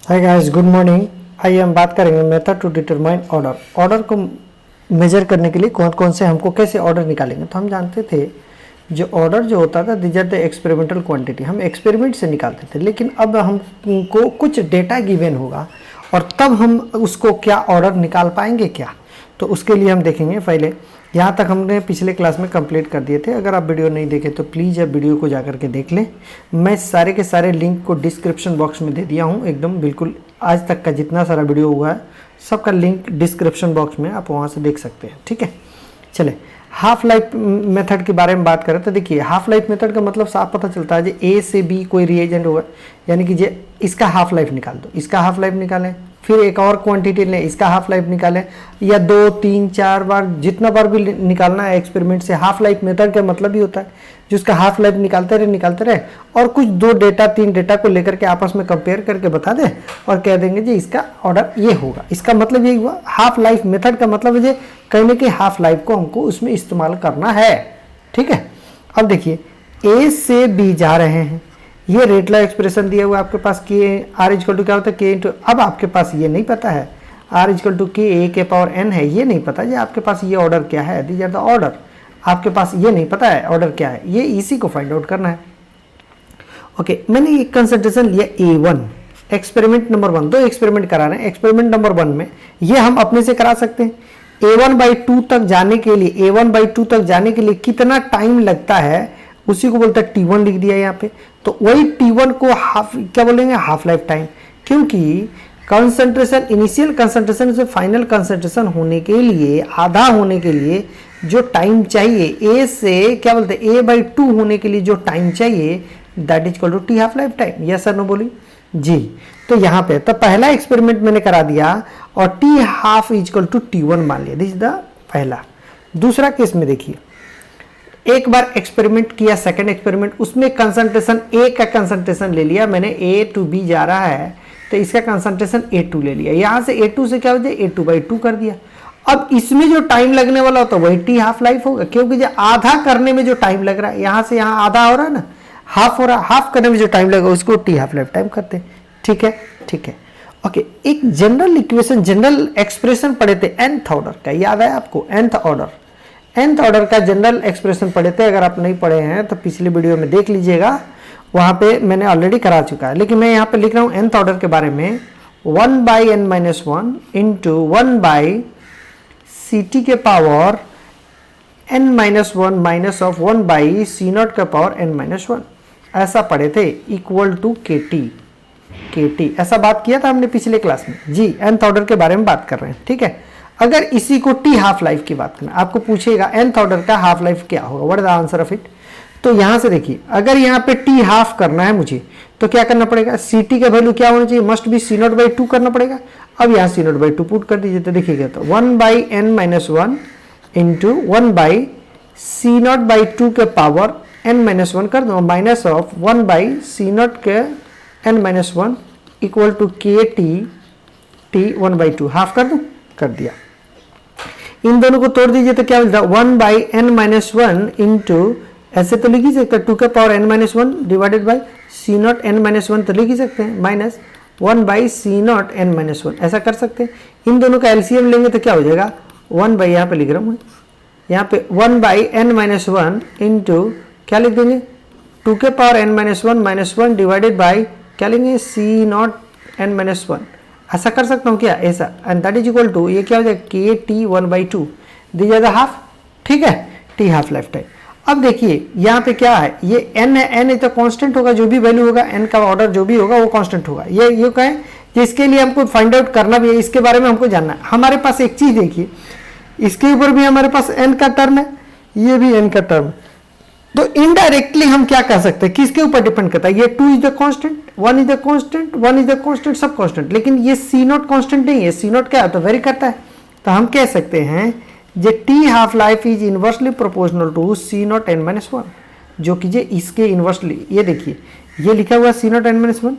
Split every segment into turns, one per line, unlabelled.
Hi guys, good morning. आइए हम बात करेंगे method to determine order. Order को मेजर करने के लिए कौन कौन से हमको कैसे ऑर्डर निकालेंगे। तो हम जानते थे जो ऑर्डर जो होता था these are the experimental quantity, हम एक्सपेरिमेंट से निकालते थे। लेकिन अब हमको कुछ डेटा गिवन होगा और तब हम उसको क्या ऑर्डर निकाल पाएंगे क्या। तो उसके लिए हम देखेंगे, पहले यहाँ तक हमने पिछले क्लास में कंप्लीट कर दिए थे। अगर आप वीडियो नहीं देखे तो प्लीज़ आप वीडियो को जाकर के देख लें। मैं सारे के सारे लिंक को डिस्क्रिप्शन बॉक्स में दे दिया हूँ, एकदम बिल्कुल आज तक का जितना सारा वीडियो हुआ है सबका लिंक डिस्क्रिप्शन बॉक्स में, आप वहाँ से देख सकते हैं। ठीक है, चले हाफ लाइफ मेथड के बारे में बात करें तो देखिए हाफ लाइफ मेथड का मतलब साफ पता चलता है, जो ए से बी कोई रिएजेंट होगा, यानी कि जे इसका हाफ लाइफ निकाल दो, इसका हाफ लाइफ निकालें, फिर एक और क्वांटिटी लें, इसका हाफ लाइफ निकालें, या 2 3 4 बार जितना बार भी निकालना है एक्सपेरिमेंट से। हाफ लाइफ मेथड का मतलब ही होता है जिसका हाफ लाइफ निकालते रहे और कुछ 2 डेटा 3 डेटा को लेकर के आपस में कंपेयर करके बता दें और कह देंगे जी इसका ऑर्डर ये होगा। इसका मतलब यही हुआ हाफ लाइफ मेथड का मतलब है कहने के हाफ लाइफ को हमको उसमें इस्तेमाल करना है। ठीक है, अब देखिए ए से बी जा रहे हैं, ये रेटला एक्सप्रेशन दिया हुआ आपके पास के आर इजकल टू क्या होता है के इंटू, अब आपके पास ये नहीं पता है आर इजकल टू के ए के पावर एन है, ये नहीं पता जी आपके पास ये ऑर्डर क्या है, दीज आर द ऑर्डर। आपके पास ये नहीं पता है ऑर्डर क्या है, ये इसी को फाइंड आउट करना है। ओके, मैंने ये कंसंट्रेशन लिया A1, एक्सपेरिमेंट नंबर 1, 2 एक्सपेरिमेंट करा रहे हैं। एक्सपेरिमेंट नंबर 1 में ये हम अपने से करा सकते हैं। A1/2 तक जाने के लिए, A1/2 तक जाने के लिए कितना टाइम लगता है उसी को बोलते हैं T1 लिख दिया यहाँ पे। तो वही T1 को हाफ क्या बोलेंगे, हाफ लाइफ टाइम, क्योंकि कंसंट्रेशन इनिशियल कंसंट्रेशन से फाइनल कंसंट्रेशन होने के लिए, आधा होने के लिए जो टाइम चाहिए, ए से क्या बोलते हैं A/2 होने के लिए जो टाइम चाहिए that is equal to T half life time. Yes sir no बोली जी। तो यहाँ पे तो पहला एक्सपेरिमेंट मैंने करा दिया और T half is equal to T1 मान लिया, दिस इज द पहला। दूसरा केस में देखिए, एक बार एक्सपेरिमेंट किया, सेकंड एक्सपेरिमेंट, उसमें कंसंट्रेशन ए का कंसंट्रेशन ले लिया मैंने, ए टू बी जा रहा है तो इसका कंसंट्रेशन A2 ले लिया, यहाँ से A2 से क्या हो जाए A2/2 कर दिया। अब इसमें जो टाइम लगने वाला होता है वही टी हाफ लाइफ होगा, क्योंकि जो आधा करने में जो टाइम लग रहा है, यहाँ से यहाँ आधा हो रहा है ना, हाफ हो रहा है, हाफ करने में जो टाइम लगेगा उसको टी हाफ लाइफ टाइम करते हैं। ठीक है, ठीक है, ओके। एक जनरल इक्वेशन, जनरल एक्सप्रेशन पढ़े थे nth ऑर्डर का, याद है आपको nth ऑर्डर का जनरल एक्सप्रेशन पढ़े थे। अगर आप नहीं पढ़े हैं तो पिछले वीडियो में देख लीजिएगा, वहां पे मैंने ऑलरेडी करा चुका है। लेकिन मैं यहाँ पे लिख रहा हूँ nth ऑर्डर के बारे में, 1/n-1 इंटू 1/ct के power n-1 minus of 1/c0 के पावर n-1, ऐसा पढ़े थे, इक्वल टू kt। ऐसा बात किया था हमने पिछले क्लास में जी। nth ऑर्डर के बारे में बात कर रहे हैं, ठीक है। अगर इसी को टी हाफ लाइफ की बात करना, आपको पूछेगा nth ऑर्डर का हाफ लाइफ क्या होगा, what is the answer of it. तो यहां से देखिए, अगर यहाँ पे टी हाफ करना है मुझे तो क्या करना पड़ेगा, सी टी का वैल्यू क्या होना चाहिए, मस्ट बी C0/2 करना पड़ेगा। अब यहाँ C0/2 पुट कर दीजिए तो देखिएगा तो 1/n-1 इंटू 1/C0/2 के पावर n-1 कर दो, माइनस ऑफ 1/C0 के n-1 equal to kt 1/2, half कर दो, कर दिया। इन दोनों को तोड़ दीजिए तो क्या मिलता है, 1/n-1 इंटू, ऐसे तो लिख ही सकते हैं 2 के power n-1 divided by C0 n-1 तो लिख ही सकते हैं, माइनस 1/C0 n-1, ऐसा कर सकते हैं। इन दोनों का एलसीएम लेंगे तो क्या हो जाएगा, 1 यहाँ पे लिख रहा हूँ, यहाँ पे 1/n-1 इंटू क्या लिख देंगे, 2 के power n-1 minus 1 divided by क्या लेंगे C0 n-1, ऐसा कर सकता हूँ क्या, ऐसा, and that is equal to ये क्या हो जाएगा kt 1/2, दीजिए द हाफ। ठीक है, टी हाफ लाइफ टाइम। अब देखिए यहाँ पे क्या है, ये n है, n तो कांस्टेंट होगा, जो भी वैल्यू होगा n का ऑर्डर जो भी होगा वो कांस्टेंट होगा। ये कहें जिसके लिए हमको फाइंड आउट करना भी है, इसके बारे में हमको जानना है। हमारे पास एक चीज देखिए, इसके ऊपर भी हमारे पास n का टर्म है, ये भी n का टर्म है, तो इनडायरेक्टली हम क्या कर सकते हैं, किसके ऊपर डिपेंड करता है, ये 2 is the constant, 1 is the constant, 1 is the constant, सब कांस्टेंट। लेकिन ये C0 कांस्टेंट नहीं है, C0 क्या है तो वेरी करता है। तो हम कह सकते हैं जे T half life is inversely proportional to C0 n-1, जो कि जे इसके इनवर्सली, ये देखिए ये लिखा हुआ C0 n-1,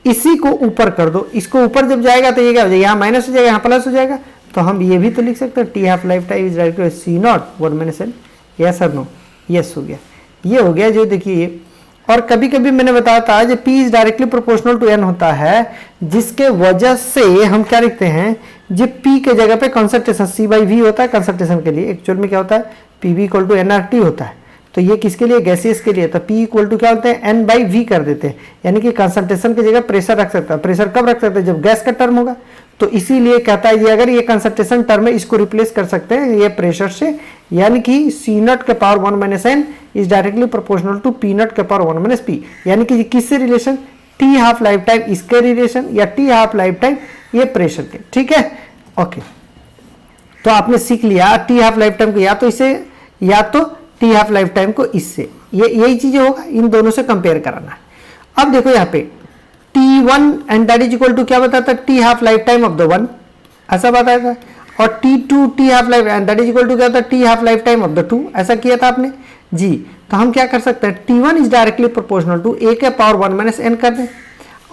इसी को ऊपर कर दो, इसको ऊपर जब जाएगा तो ये क्या हो जाएगा, यहाँ माइनस हो जाएगा, यहाँ प्लस हो जाएगा। तो हम ये भी तो लिख सकते हैं T half life time is equal to C0 1 - n, yes sir no, yes हो गया, ये हो गया जो देखिए। और कभी कभी मैंने बताया था जो P is directly proportional to N होता है, जिसके वजह से हम क्या लिखते हैं, जो P के जगह पे कंसंट्रेशन C/V होता है कंसंट्रेशन के लिए, एक्चुअल में क्या होता है PV इक्वल टू nRT होता है। तो ये किसके लिए, गैसियस के लिए, तो P इक्वल टू क्या होते हैं N/V कर देते हैं, यानी कि कंसंट्रेशन की जगह प्रेशर रख सकता है। प्रेशर कब रख सकते हैं, जब गैस का टर्म होगा। तो इसीलिए कहता है ये अगर ये कंसंट्रेशन टर्म है इसको रिप्लेस कर सकते हैं ये प्रेशर से, यानी कि C0 के power 1 minus N is directly proportional to P0 के पावर 1 माइनस P, यानी कि किससे relation, T half life time इसके रिलेशन या T हाफ लाइफ टाइम ये प्रेशर के। ठीक है, ओके। तो आपने सीख लिया T हाफ लाइफ टाइम को या तो इससे या तो T हाफ लाइफ टाइम को इससे, ये यही चीजें होगा, इन दोनों से कंपेयर कराना है। अब देखो यहाँ पे T1 and that is equal to क्या बताता है, T half life time of the 1, ऐसा बताया था। और T2 T half life and that is equal to क्या था, T half life time of the 2, ऐसा किया था आपने जी। तो हम क्या कर सकते हैं, T1 is directly proportional to A के पावर 1 माइनस N कर दें,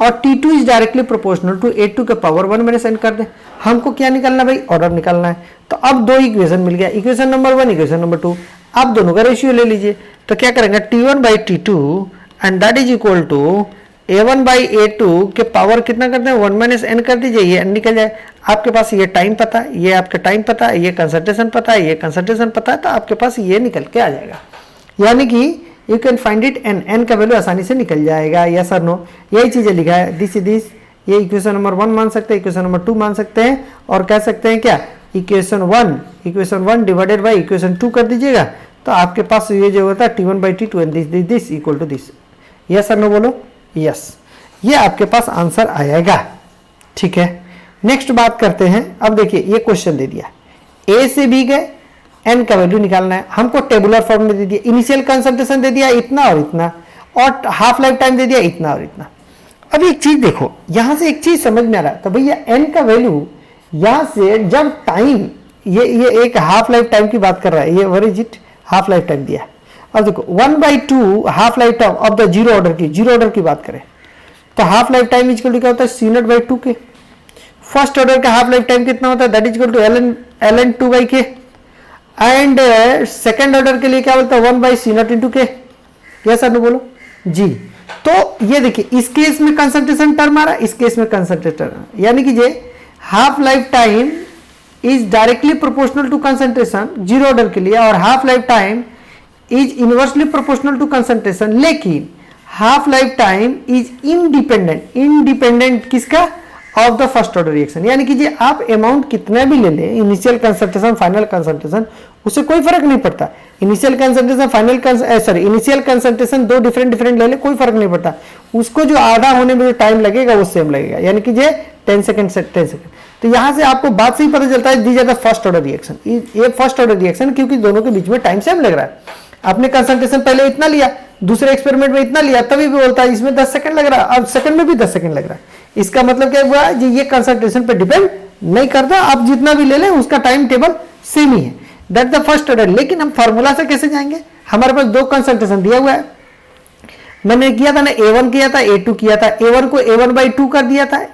और T2 is directly proportional to A2 के पावर 1 माइनस N कर दें। हमको क्या निकालना भाई, ऑर्डर निकालना है। तो अब दो इक्वेशन मिल गया, इक्वेशन नंबर 1 इक्वेशन नंबर 2। आप दोनों का रेशियो ले लीजिए। तो क्या करेंगे, T1 by T2 and that is equal to A1 by A2 के पावर कितना करते हैं 1 माइनस N कर दीजिए, ये N निकल जाए। आपके पास ये टाइम पता है, ये आपका टाइम पता है, ये कंसंट्रेशन पता है, ये कंसंट्रेशन पता है, तो आपके पास ये निकल के आ जाएगा। यानी कि you can find it N का वैल्यू आसानी से निकल जाएगा। यस और नो, यही चीजें लिखा है। दिस ये इक्वेशन नंबर 1 मान सकते हैं, इक्वेशन नंबर 2 मान सकते हैं, और कह सकते हैं क्या, इक्वेशन 1 डिवाइडेड बाई इक्वेशन 2 कर दीजिएगा। तो आपके पास ये जो होता है T1 by T2 and this equal to this. Yes और नो बोलो, यस, ये आपके पास आंसर आएगा। ठीक है, नेक्स्ट बात करते हैं। अब देखिए ये क्वेश्चन दे दिया, A से B गए, N का वैल्यू निकालना है, हमको टेबुलर फॉर्म में दे दिया, इनिशियल कंसंट्रेशन दे दिया इतना और इतना, और हाफ लाइफ टाइम दे दिया इतना और इतना। अब एक चीज देखो, यहां से एक चीज समझ में आ रहा है, तो भैया N का वैल्यू यहां से जब टाइम ये एक हाफ लाइफ टाइम की बात कर रहा है, ये what is it, half life time दिया। अब देखो 1/2 half life time of the zero order की बात करें तो हाफ लाइफ टाइम इक्वल क्या होता है C0/2 के। फर्स्ट ऑर्डर का हाफ लाइफ टाइम कितना होता है, that is equal to ln 2/k, and second order के लिए क्या बोलता है 1/C0 into k। Yes sir, बोलो जी। तो ये देखिए इस केस में कंसंट्रेशन टर्म आ रहा है, इस केस में कंसंट्रेशन, यानी कि ये half life time is directly proportional to concentration zero order के लिए, और half life time is inversely proportional to concentration, लेकिन half life time is independent किसका, of the first order reaction. यानी कि जी आप अमाउंट कितना भी ले लें, इनिशियल कंसंट्रेशन फाइनल कंसंट्रेशन, उससे कोई फर्क नहीं पड़ता। इनिशियल कंसंट्रेशन इनिशियल कंसंट्रेशन दो डिफरेंट ले ले, कोई फर्क नहीं पड़ता, उसको जो आधा होने में जो टाइम लगेगा वो सेम लगेगा, यानी कि ये 10 सेकंड से 10 सेकंड। तो यहां से आपको बात से ही पता चलता है these are the first order reaction, ये फर्स्ट ऑर्डर रिएक्शन, क्योंकि दोनों के बीच में टाइम सेम लग रहा है। आपने कंसंट्रेशन पहले इतना लिया, दूसरे एक्सपेरिमेंट में इतना लिया, तभी भी बोलता है इसमें 10 सेकंड लग रहा है, अब सेकंड में भी 10 सेकंड लग रहा है। इसका मतलब क्या हुआ जी, ये कंसंट्रेशन पे डिपेंड नहीं करता, आप जितना भी ले लें उसका टाइम टेबल सेम ही है, दैट द फर्स्ट ऑर्डर। लेकिन हम फार्मूला से कैसे जाएंगे, हमारे पास दो कंसंट्रेशन दिया हुआ है, मैंने किया था ना A1 किया था A2 किया था, A1 को A1/2 कर दिया था,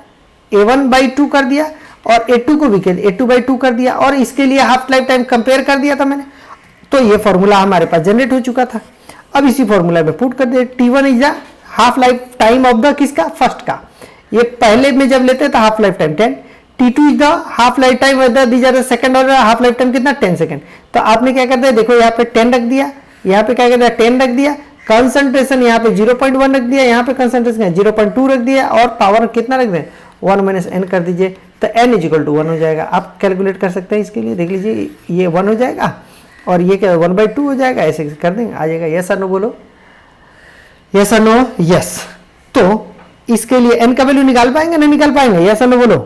A1/2 कर दिया, और A2 को भी A2/2 कर दिया, और इसके लिए हाफ लाइफ टाइम कंपेयर कर दिया था मैंने। तो ये फॉर्मूला हमारे पास जनरेट हो चुका था। अब इसी फॉर्मूला में पुट कर दिया, T1 is the half life time of the किसका, फर्स्ट का, ये पहले में जब लेते हैं तो half life time 10, T2 is the half life time of the these are the second order, half life time कितना 10 सेकंड। तो आपने क्या करते हैं, देखो यहाँ पे 10 रख दिया, यहाँ पे क्या करते हैं 10 रख दिया, कंसंट्रेशन यहाँ पे 0.1 रख दिया, यहाँ पे कंसंट्रेशन 0.2 रख दिया, और पावर कितना रख दें 1 माइनस N कर दीजिए, तो N इज इक्वल टू 1 हो जाएगा। आप कैलकुलेट कर सकते हैं, इसके लिए देख लीजिए ये 1 हो जाएगा और ये क्या 1/2 हो जाएगा, ऐसे कर देंगे आ जाएगा। यस और नो बोलो, यस और नो, यस। तो इसके लिए N का वैल्यू निकाल पाएंगे, नहीं निकाल पाएंगे, यस और नो बोलो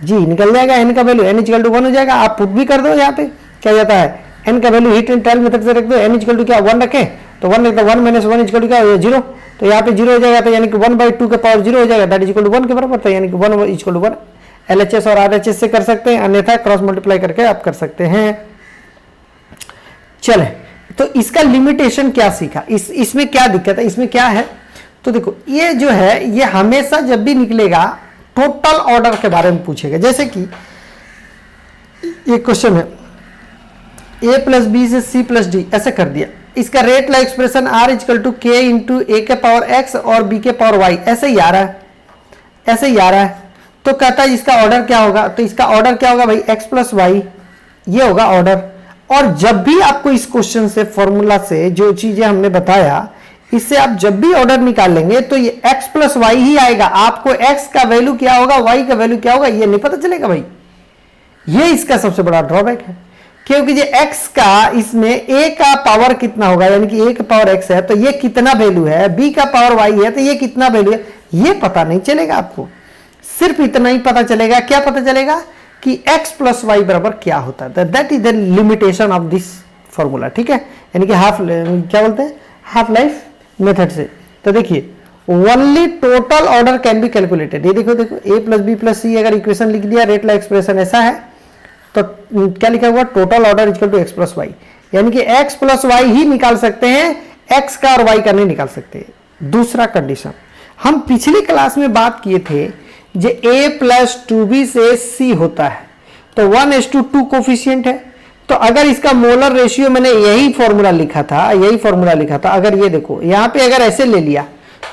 जी, निकल जाएगा N का वैल्यू, N इक्वल टू 1 हो जाएगा। आप पुट भी कर दो, यहाँ पे क्या जाता है N का value heat and trial method से रख दो, N इक्वल टू क्या 1 रखें, तो 1 रखता 1 माइनस 1 इक्वल टू क्या 0, तो यहाँ पे 0 हो जाएगा, तो यानी कि 1/2 के पावर 0 हो जाएगा, दैट इज इक्वल टू 1 के बराबर, तो यानी कि 1 इक्वल टू 1। LHS और RHS से कर सकते हैं, अन्यथा क्रॉस मल्टीप्लाई करके आप कर सकते हैं। चले, तो इसका लिमिटेशन क्या सीखा, इसमें क्या दिक्कत है, इसमें क्या है, तो देखो ये जो है ये हमेशा जब भी निकलेगा टोटल ऑर्डर के बारे में पूछेगा। जैसे कि ये क्वेश्चन है A + B से C + D ऐसे कर दिया, इसका rate law expression R equal to k into A के पावर x और b के पावर y, ऐसे ही आ रहा है, ऐसे ही आ रहा है। तो कहता है इसका ऑर्डर क्या होगा, तो इसका ऑर्डर क्या होगा भाई x प्लस वाई, ये होगा ऑर्डर। और जब भी आपको इस क्वेश्चन से फॉर्मूला से जो चीजें हमने बताया, इससे आप जब भी ऑर्डर निकाल लेंगे तो ये x प्लस वाई ही आएगा। आपको x का वैल्यू क्या होगा, y का वैल्यू क्या होगा, ये नहीं पता चलेगा भाई। ये इसका सबसे बड़ा ड्रॉबैक है, क्योंकि ये x का इसमें a का पावर कितना होगा, यानी कि a का पावर x है तो ये कितना वैल्यू है, b का पावर y है तो ये कितना वैल्यू है, ये पता नहीं चलेगा आपको। सिर्फ इतना ही पता चलेगा, क्या पता चलेगा कि x प्लस वाई बराबर क्या होता है। That is the limitation of this formula, ठीक है, यानी कि हाफ, क्या बोलते हैं, हाफ लाइफ मेथड से। तो देखिए only total order can be calculated. ये देखो देखो a प्लस बी प्लस सी अगर इक्वेशन लिख दिया, रेट ला एक्सप्रेशन ऐसा है, तो क्या लिखा हुआ, total order equal to x plus y, यानी कि एक्स प्लस वाई ही निकाल सकते हैं, एक्स का और वाई का नहीं निकाल सकते। दूसरा कंडीशन, हम पिछली क्लास में बात किए थे जो a प्लस टू बी से c होता है तो 1:2 कोफिशिएंट है। तो अगर इसका मोलर रेशियो, मैंने यही फॉर्मूला लिखा था, यही फॉर्मूला लिखा था, अगर ये देखो यहाँ पे अगर ऐसे ले लिया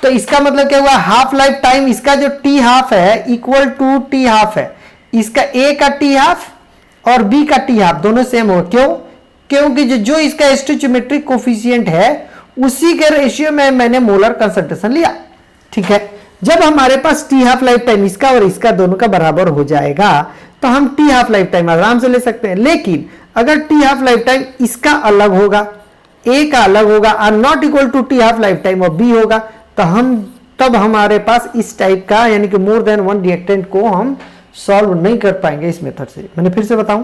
तो इसका मतलब क्या हुआ, हाफ लाइफ टाइम इसका जो टी हाफ है इक्वल टू टी हाफ है, इसका a का टी हाफ और b का टी हाफ दोनों सेम होगा। क्यों, क्योंकि जो इसका स्टोइचियोमेट्रिक कोफिशिएंट है उसी के रेशियो में मैंने मोलर कंसंट्रेशन लिया, ठीक है। जब हमारे पास टी हाफ लाइफ टाइम इसका और इसका दोनों का बराबर हो जाएगा तो हम टी हाफ लाइफ टाइम आराम से ले सकते हैं। लेकिन अगर टी हाफ लाइफ टाइम इसका अलग होगा, a का अलग होगा और not equal to T half life time और b होगा, तो तब हमारे पास इस टाइप का, यानी कि मोर देन वन रिएक्टेंट को हम सॉल्व नहीं कर पाएंगे इस मेथड से। मैंने फिर से बताऊं,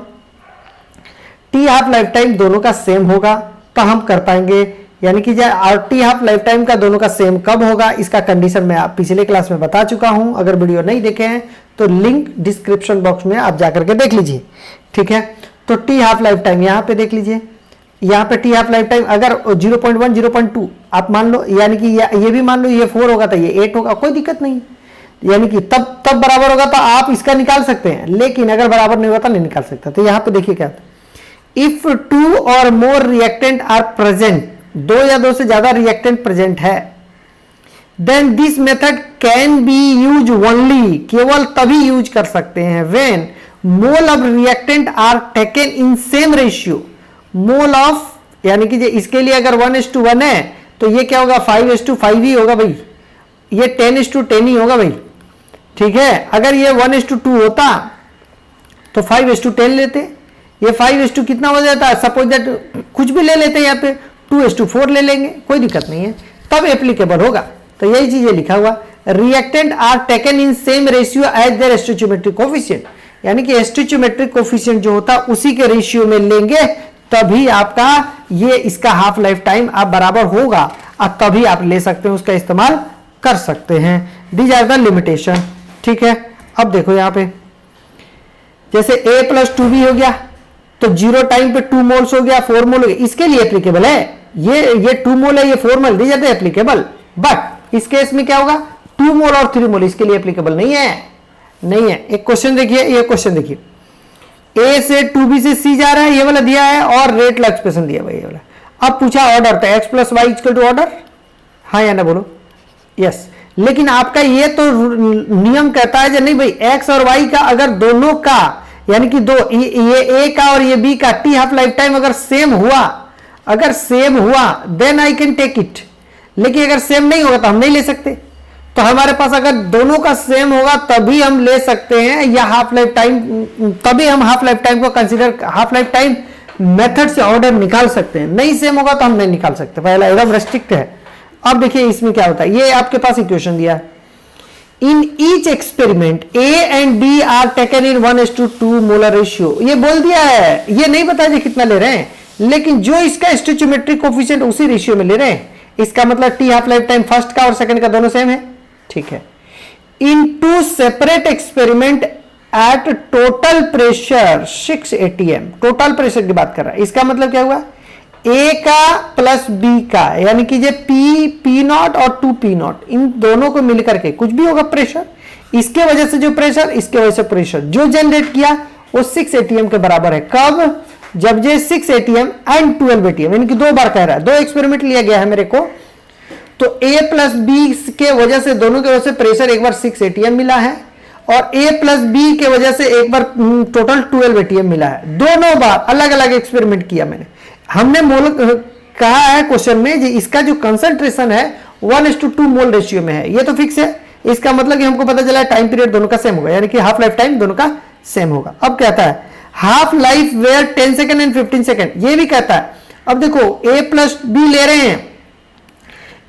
टी हाफ लाइफ टाइम दोनों का सेम होगा तो हम कर पाएंगे, यानी कि टी हाफ लाइफ टाइम का दोनों का सेम कब होगा, इसका कंडीशन मैं आप पिछले क्लास में बता चुका हूं। अगर वीडियो नहीं देखे हैं तो लिंक डिस्क्रिप्शन बॉक्स में आप जाकर के देख लीजिए, ठीक है। तो टी हाफ लाइफ टाइम यहाँ पे देख लीजिए, यहाँ पे टी हाफ लाइफ टाइम अगर 0.1 0.2 आप मान लो, यानी कि ये भी मान लो ये 4 होगा तो ये 8 होगा, कोई दिक्कत नहीं, यानी कि तब बराबर होगा तो आप इसका निकाल सकते हैं। लेकिन अगर बराबर नहीं होगा तो नहीं निकाल सकता। तो यहाँ पे देखिए क्या, इफ 2 और मोर रिएक्टेंट आर प्रेजेंट, 2 या 2 से ज्यादा रिएक्टेंट प्रेजेंट है, then this method can be use only, केवल तभी यूज कर सकते हैं when mole of reactant are taken in same ratio. Mole of, यानी कि इसके लिए अगर 1:1 है तो ये क्या होगा, 5:5 ही होगा भाई, ये 10:10 ही होगा भाई, ठीक है। अगर ये 1:2 होता तो 5:10 लेते, ये 5 कितना हो जाता है, सपोज दैट कुछ भी ले लेते हैं, यहाँ पे 2:4 ले लेंगे, कोई दिक्कत नहीं है, तब एप्लीकेबल होगा। तो यही चीजें लिखा हुआ, reactant are taken in same ratio as their stoichiometric coefficient, यानी कि स्टोइचियोमेट्रिक कोफिशिएंट जो होता है उसी के रेशियो में लेंगे तभी आपका ये इसका हाफ लाइफ टाइम आप बराबर होगा और तभी आप ले सकते हैं, उसका इस्तेमाल कर सकते हैं। दीज आर द लिमिटेशन, ठीक है। अब देखो यहाँ पे जैसे a प्लस 2b हो गया तो 0 टाइम पे 2 मोल्स हो गया, 4 मोल हो गया, इसके लिए एप्लीकेबल है। ये 2 मोल है, ये 4 मोल दी जाते हैं एप्लीकेबल। बट इस केस में क्या होगा, 2 मोल और 3 मोल इसके लिए एप्लीकेबल नहीं है, नहीं है। एक क्वेश्चन देखिए, ये क्वेश्चन देखिए, a से 2b से c जा रहा है, ये वाला दिया है और रेट ला एक्सप्रेशन दिया भाई ये वाला। अब पूछा ऑर्डर, तो x plus y equal to order, हाँ या ना बोलो, यस। लेकिन आपका ये तो नियम कहता है कि नहीं भाई, x और y का अगर दोनों का, यानी कि ये a का और ये b का टी हाफ लाइफ टाइम अगर सेम हुआ, अगर सेम हुआ then I can take it. लेकिन अगर सेम नहीं होगा तो हम नहीं ले सकते। तो हमारे पास अगर दोनों का सेम होगा तभी हम ले सकते हैं, या हाफ लाइफ टाइम, तभी हम हाफ लाइफ टाइम को consider, half life time method से ऑर्डर निकाल सकते हैं। नहीं सेम होगा तो हम नहीं निकाल सकते, पहला एकदम रेस्ट्रिक्ट है। अब देखिए इसमें क्या होता है, ये आपके पास इक्वेशन दिया है, in each experiment A and B are taken in 1:2 molar ratio, ये बोल दिया है, ये नहीं बताया जी कितना ले रहे हैं, लेकिन जो इसका स्टोइचियोमेट्रिक कोफिशिएंट उसी रेशियो में ले रहे हैं। इसका मतलब T half life time first का और सेकंड का दोनों सेम है, ठीक है। In 2 separate experiment at total pressure 6 atm, total pressure की बात कर रहा है। इसका मतलब क्या हुआ, A का प्लस B का, यानी कि ये P नॉट और 2P नॉट, इन दोनों को मिलकर के कुछ भी होगा प्रेशर, इसके वजह से जो प्रेशर, इसके वजह से प्रेशर जो जनरेट किया वो 6 atm के बराबर है। कब, जब ये 6 ATM एंड 12 ATM, यानी कि 2 बार कह रहा है, 2 एक्सपेरिमेंट लिया गया है मेरे को, तो A प्लस बी के वजह से, दोनों की वजह से प्रेशर एक बार 6 ATM मिला है और A प्लस बी के वजह से एक बार टोटल 12 ATM मिला है। दोनों बार अलग अलग एक्सपेरिमेंट किया मैंने। हमने मोल कहा है क्वेश्चन में जी इसका जो कंसंट्रेशन है 1:2 मोल रेशियो में है, ये तो फिक्स है। इसका मतलब कि हमको पता चला टाइम पीरियड दोनों का सेम होगा, यानी कि हाफ लाइफ टाइम दोनों का सेम होगा। अब कहता है half life were 10 second and 15 second, ये भी कहता है। अब देखो A प्लस बी ले रहे हैं,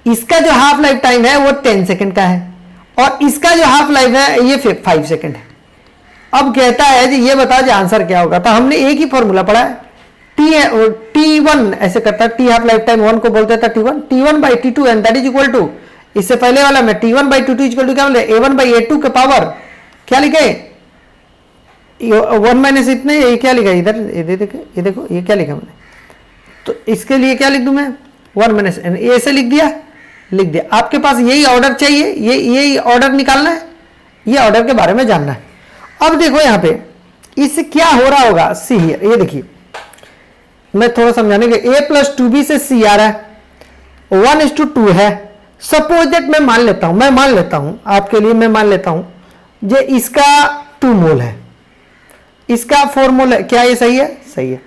इसका जो हाफ लाइफ टाइम है वो 10 सेकेंड का है और इसका जो हाफ लाइफ है ये 5 सेकेंड है। अब कहता है जी ये बताओ जी आंसर क्या होगा। तो हमने एक ही फॉर्मूला पढ़ा है, T1 ऐसे करता है, T हाफ लाइफ टाइम 1 को बोलते था T1 by T2 and that is equal to, इससे पहले वाला में T1 by T2 equal to क्या बोले, A1 by A2 के पावर क्या लिखे 1 माइनस इतने, ये क्या लिखा इधर, ये देखो ये क्या लिखा मैंने, तो इसके लिए क्या लिख दूं मैं 1 माइनस एन, ऐसे लिख दिया। आपके पास यही ऑर्डर चाहिए, यही ऑर्डर निकालना है, ये ऑर्डर के बारे में जानना है। अब देखो यहां पे इससे क्या हो रहा होगा, सी हियर, ये देखिए मैं थोड़ा समझाने के, A प्लस 2B से C आ रहा है, 1:2 है। सपोज दैट मैं मान लेता हूं आपके लिए, मैं मान लेता हूं जे इसका 2 मोल है, इसका 4 मोल है, क्या ये सही है? सही है।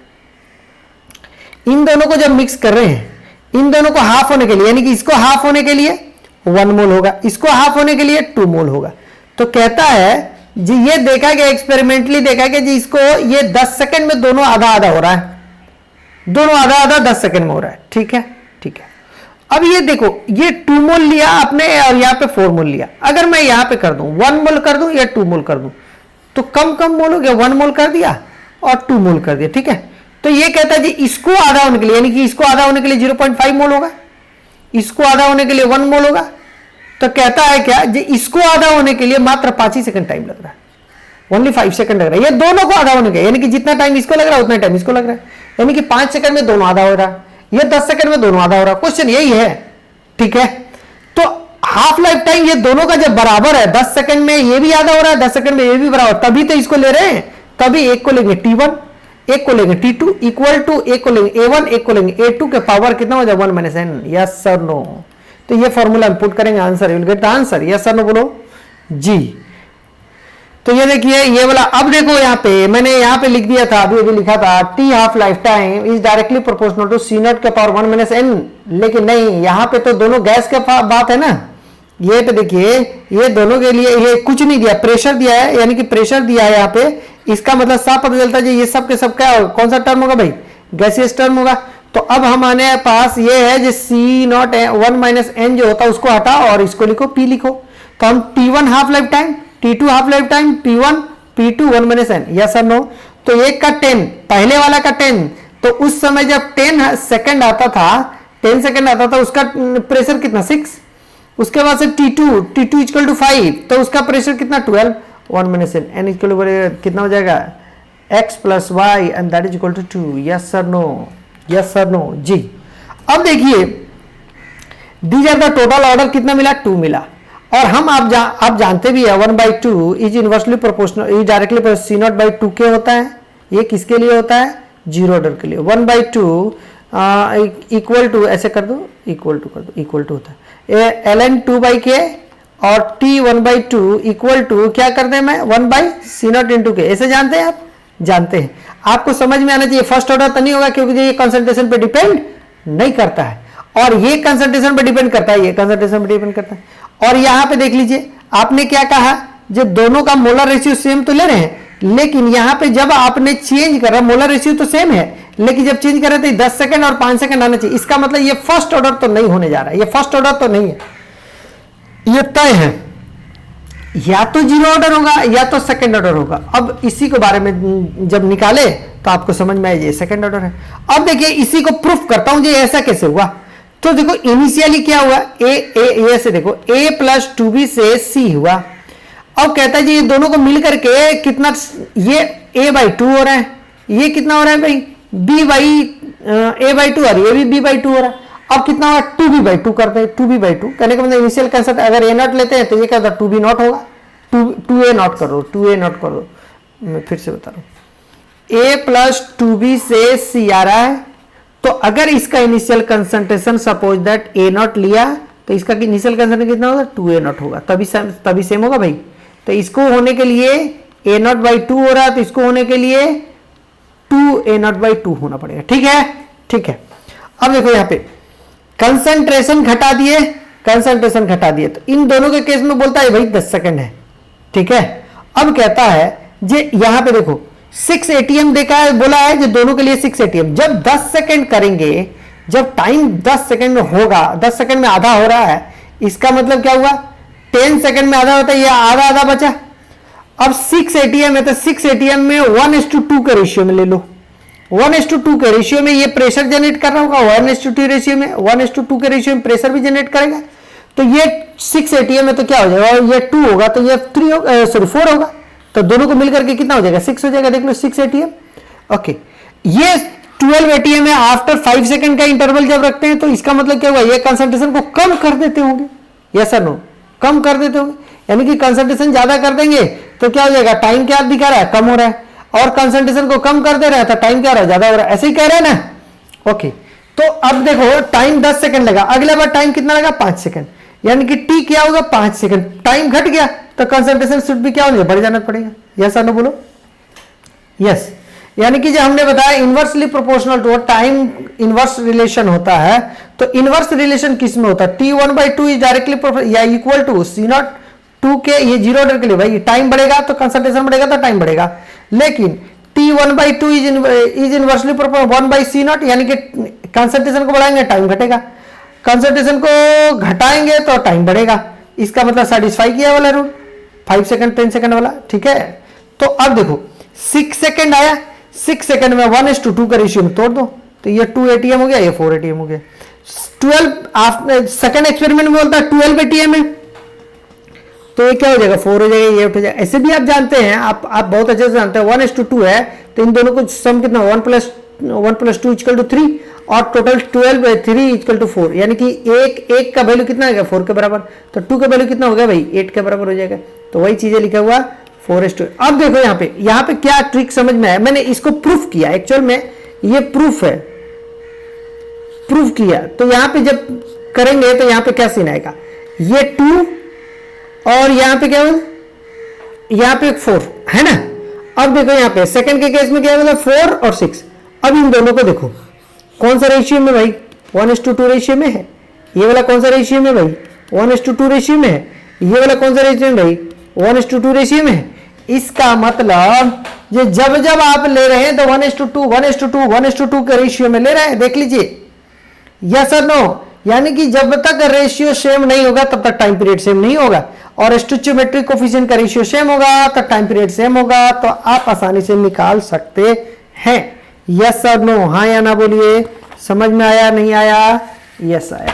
इन दोनों को जब मिक्स कर रहे हैं, इन दोनों को हाफ होने के लिए, यानी कि इसको हाफ होने के लिए 1 मोल होगा, इसको हाफ होने के लिए 2 मोल होगा। तो कहता है जी ये देखा गया, एक्सपेरिमेंटली देखा गया जी इसको ये 10 सेकंड में दोनों आधा आधा हो रहा है, दोनों आधा आधा 10 सेकंड में हो रहा है। ठीक है। अब ये देखो ये 2 मोल लिया आपने और यहां पे 4 मोल लिया। अगर मैं यहां पे कर दूं 1 मोल कर दूं या 2 मोल कर दूं, तो कम मोल हो गया, 1 मोल कर दिया और 2 मोल कर दिया। ठीक है। तो ये कहता है जी इसको आधा होने के लिए, यानी कि इसको आधा होने के लिए 0.5 मोल होगा, इसको आधा होने के लिए 1 मोल होगा। तो कहता है क्या जी इसको आधा होने के लिए मात्र 5 ही सेकंड टाइम लग रहा है, ओनली 5 सेकंड लग रहा है। ये दोनों को आधा होने के, यानी कि जितना टाइम इसको लग रहा है उतना टाइम इसको लग रहा है, यानी कि 5 सेकंड में दोनों आधा हो रहा है, ये 10 सेकंड में दोनों आधा हो रहा है। क्वेश्चन यही है। ठीक है। तो हाफ लाइफ टाइम ये दोनों का जब बराबर है, 10 सेकंड में ये भी आधा हो रहा है, 10 सेकंड में ये भी बराबर, तभी तो इसको ले रहे हैं। तभी एक को लेंगे T1, एक को लेंगे T2 इक्वल टू, एक को लेंगे A1, एक को लेंगे A2 के पावर कितना हो जाए 1 minus n। Yes sir no. तो ये फॉर्मूला हम पुट करेंगे, answer will get the answer. Yes sir no बोलो जी। तो ये देखिए ये वाला, अब देखो यहाँ पे मैंने यहाँ पे लिख दिया था, अभी लिखा था T half life time is directly proportional to C0 के पावर 1 माइनस n, लेकिन नहीं, यहाँ पे तो दोनों गैस के बात है ना। ये पे देखिए ये दोनों के लिए ये कुछ नहीं दिया, प्रेशर दिया है, यानी कि प्रेशर दिया है यहाँ पे। इसका मतलब साफ पता चलता है ये सब के सब क्या, कौन सा टर्म होगा भाई, गैसियस टर्म होगा। तो अब हमारे पास ये है जो C0 1 माइनस n जो होता है उसको हटा और इसको लिखो P लिखो। तो हम T1 half life time, T2 half life time, P1 P2 1 minus n। Yes और नो। तो एक का 10, पहले वाला का 10, तो उस समय जब 10 सेकंड आता था, 10 सेकंड आता था, उसका प्रेशर कितना 6। उसके बाद से T2 इक्वल टू 5, तो उसका प्रेशर कितना 12, 1 माइनस n इक्वल टू कितना हो जाएगा x plus Y and that is equal to 2। Yes sir no, yes sir no जी। अब देखिए these are the total order कितना मिला, 2 मिला। और हम आप जानते भी है 1/2 is inversely proportional, is directly C0/2 के होता है। ये किसके लिए होता है, 0 ऑर्डर के लिए। 1/2 इक्वल टू, ऐसे कर दो, इक्वल टू कर दो, इक्वल टू होता है ln 2/k और t 1/2 इक्वल टू क्या कर दे मैं 1/C0 इंटू के। ऐसे जानते हैं आप, जानते हैं। आपको समझ में आना चाहिए। फर्स्ट ऑर्डर तो नहीं होगा क्योंकि ये कंसंट्रेशन पे डिपेंड नहीं करता है, और ये कंसंट्रेशन पे डिपेंड करता है, ये कंसंट्रेशन पे डिपेंड करता है। और यहां पे देख लीजिए आपने क्या कहा, जब दोनों का मोलर रेशियो सेम तो ले रहे हैं, लेकिन यहां पे जब आपने चेंज करा, मोलर रेशियो तो सेम है, लेकिन जब चेंज कर रहे थे 10 सेकंड और 5 सेकंड आना चाहिए। इसका मतलब ये फर्स्ट ऑर्डर तो नहीं होने जा रहा है, ये फर्स्ट ऑर्डर तो नहीं है, ये तय है, या तो 0 ऑर्डर होगा या तो सेकंड ऑर्डर होगा। अब इसी के बारे में जब निकाले तो आपको समझ में आए ये सेकंड ऑर्डर है। अब देखिए इसी को प्रूफ करता हूं, ये ऐसा कैसे हुआ। तो देखो इनिशियली क्या हुआ, ए से देखो a प्लस 2b से c हुआ। अब कहता है जी ये दोनों को मिल करके कितना, ये a/2 हो रहा है, ये कितना हो रहा है भाई b/a/2 और ये भी b/2 हो रहा है। अब कितना होगा 2b/2 करते हैं, 2b/2 कहने का मतलब इनिशियल कंसेप्ट अगर a0 लेते हैं तो ये क्या होता है 2b0 होगा, 2a0 कर दो, 2a0 कर दो। मैं फिर से बता रहा हूँ, A प्लस 2B से C आ रहा है, तो अगर इसका initial concentration suppose that A0 लिया तो इसका इनिशियल कंसंट्रेशन कितना होगा 2A0 होगा, तभी सेम होगा भाई। तो इसको होने के लिए A0/2 हो रहा है, तो इसको होने के लिए 2A0/2 होना पड़ेगा। ठीक है, ठीक है। अब देखो यहां पे कंसंट्रेशन घटा दिए, कंसंट्रेशन घटा दिए, तो इन दोनों के केस में बोलता है भाई 10 सेकंड है। ठीक है, अब कहता है जे यहां पे देखो 6 ATM देखा है, बोला है जो दोनों के लिए 6 ATM। जब 10 सेकंड करेंगे, जब टाइम 10 सेकंड में होगा, 10 सेकंड में आधा हो रहा है, इसका मतलब क्या हुआ 10 सेकंड में आधा होता है, ये आधा आधा बचा। अब 6 ATM है तो 6 ATM में 1:2 के रेशियो में ले लो, 1:2 के रेशियो में ये प्रेशर जनरेट कर रहा होगा, 1:2 रेशियो में, 1:2 के रेशियो में प्रेशर भी जनरेट करेगा। तो ये 6 ATM है तो क्या हो जाएगा, ये 2 होगा तो ये 4 होगा, तो दोनों को मिलकर के कितना हो जाएगा 6 हो जाएगा। देख लो 6 ATM। ओके, ये 12 ATM है। आफ्टर 5 सेकंड का इंटरवल जब रखते हैं तो इसका मतलब क्या हुआ, ये कंसंट्रेशन को कम कर देते होंगे, यस और नो, कम कर देते होंगे, यानी कि कंसंट्रेशन ज्यादा कर देंगे तो क्या हो जाएगा, टाइम क्या दिखा रहा है, कम हो रहा है, और कंसंट्रेशन को कम कर दे रहा है तो टाइम क्या हो रहा है, ज्यादा हो रहा है। ऐसे ही कह रहे हैं ना। ओके, तो अब देखो टाइम 10 सेकंड लगा, अगले बार टाइम कितना लगा 5 सेकंड, यानी कि टी क्या होगा 5 सेकंड। टाइम घट गया तो कंसंट्रेशन शुड भी क्या होने, बढ़ जाना पड़ेगा। यस और नो बोलो। यस, यानी कि जो हमने बताया inversely proportional to time inverse relation होता है, तो इनवर्स रिलेशन किस में होता है, T1/2 इज डायरेक्टली या इक्वल टू C0 2 के, ये जीरो ऑर्डर के लिए भाई टाइम बढ़ेगा तो कंसंट्रेशन बढ़ेगा तो टाइम बढ़ेगा, लेकिन T1/2 is inversely proportional 1/C0, यानी कि कंसंट्रेशन को बढ़ाएंगे टाइम घटेगा, कंसंट्रेशन को घटाएंगे तो टाइम बढ़ेगा। इसका मतलब सेटिस्फाई किया वाला रूल 5 सेकंड 10 सेकंड वाला। ठीक है, तो अब देखो 6 सेकंड आया, 6 सेकंड में 1:2 का रेशियो में तोड़ दो तो ये 2 ATM हो गया, ये 4 ATM हो गया। 12 सेकंड एक्सपेरिमेंट में बोलता है 12 ATM है, तो ये क्या हो जाएगा 4 हो जाएगा, ये उठ जाएगा। ऐसे भी आप जानते हैं, आप बहुत अच्छे से जानते हैं 1:2 है तो इन दोनों को सम कितना 1 + 2 = 3 और टोटल 12 3 = 4, यानी कि एक का वैल्यू कितना होगा 4 के बराबर, तो 2 का वैल्यू कितना हो गया भाई 8 के बराबर हो जाएगा। तो वही चीजें लिखा हुआ 4:2। अब देखो यहाँ पे क्या ट्रिक समझ में आया, मैंने इसको प्रूफ किया, एक्चुअल में ये प्रूफ है, प्रूफ किया। तो यहाँ पे जब करेंगे तो यहाँ पे क्या सीन आएगा, ये 2 और यहाँ पे क्या होगा, यहाँ पे 4 है ना। अब देखो यहाँ पे सेकंड के केस में क्या होगा 4 और 6। अब इन दोनों को देखो कौन सा रेशियो में भाई 1:2 रेशियो में है, ये वाला कौन सा रेशियो में भाई 1:2 रेशियो में है, ये वाला कौन सा रेशियो में भाई 1:2 रेशियो में है। इसका मतलब ये जब जब आप ले रहे हैं तो 1:2 1:2 1:2 के रेशियो में ले रहे हैं, देख लीजिए। यस और नो, यानी कि जब तक रेशियो सेम नहीं होगा तब तक टाइम पीरियड सेम नहीं होगा, और स्टोइचियोमेट्रिक कोफिशिएंट का रेशियो सेम होगा तो टाइम पीरियड सेम होगा, तो आप आसानी से निकाल सकते हैं। यस और नो, हाँ या ना बोलिए, समझ में आया नहीं आया, यस आया।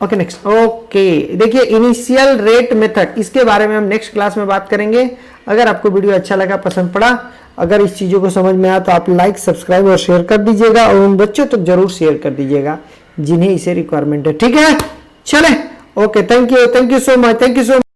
Okay next. ओके, देखिए इनिशियल रेट मेथड, इसके बारे में हम नेक्स्ट क्लास में बात करेंगे। अगर आपको वीडियो अच्छा लगा, पसंद पड़ा, अगर इस चीज़ों को समझ में आया तो आप लाइक सब्सक्राइब और शेयर कर दीजिएगा, और उन बच्चों तक जरूर शेयर कर दीजिएगा जिन्हें इसे रिक्वायरमेंट है। ठीक है, चले, okay, thank you so much, thank you so much.